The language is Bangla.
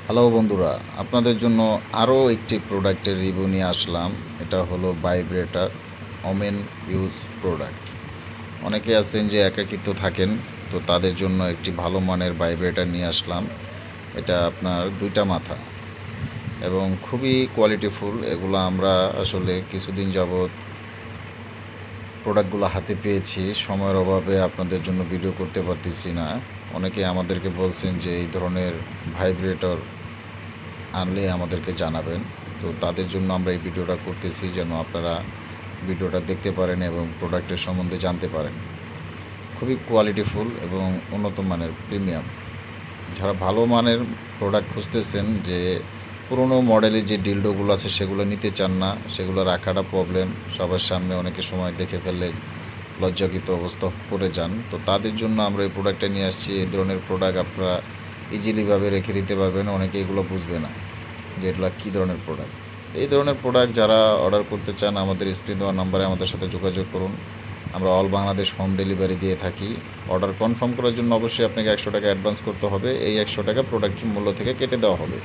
হ্যালো বন্ধুরা, আপনাদের জন্য আরও একটি প্রোডাক্টের রিভিউ নিয়ে আসলাম। এটা হলো ভাইব্রেটর ওমেন ইউজ প্রোডাক্ট। অনেকে আছেন যে একাকিত্ব থাকেন, তো তাদের জন্য একটি ভালো মানের ভাইব্রেটর নিয়ে আসলাম। এটা আপনার দুইটা মাথা এবং খুবই কোয়ালিটিফুল। এগুলো আমরা আসলে কিছুদিন যাবৎ প্রোডাক্টগুলো হাতে পেয়েছি, সময়ের অভাবে আপনাদের জন্য ভিডিও করতে পারতেছি না। অনেকে আমাদেরকে বলছেন যে এই ধরনের ভাইব্রেটর আনলে আমাদেরকে জানাবেন। তো তাদের জন্য আমরা এই ভিডিওটা করতেছি, যেন আপনারা ভিডিওটা দেখতে পারেন এবং প্রোডাক্টের সম্বন্ধে জানতে পারেন। খুবই কোয়ালিটিফুল এবং উন্নত মানের প্রিমিয়াম। যারা ভালো মানের প্রোডাক্ট খুঁজতেছেন, যে পুরনো মডেলের যে ডিলডোগুলো আছে সেগুলো নিতে চান না, সেগুলো রাখাটা প্রবলেম, সবার সামনে অনেকে সময় দেখে ফেললে লজ্জাকিত অবস্থা পড়ে যান, তো তাদের জন্য আমরা এই প্রোডাক্টটা নিয়ে আসছি। এই ধরনের প্রোডাক্ট আপনারা ইজিলিভাবে রেখে দিতে পারবেন। অনেকে এগুলো বুঝবে না যে এগুলো কী ধরনের প্রোডাক্ট। এই ধরনের প্রোডাক্ট যারা অর্ডার করতে চান, আমাদের স্ক্রিন দেওয়া নাম্বারে আমাদের সাথে যোগাযোগ করুন। আমরা অল বাংলাদেশ হোম ডেলিভারি দিয়ে থাকি। অর্ডার কনফার্ম করার জন্য অবশ্যই আপনাকে 100 টাকা অ্যাডভান্স করতে হবে। এই 100 টাকা প্রোডাক্টের মূল্য থেকে কেটে দেওয়া হবে।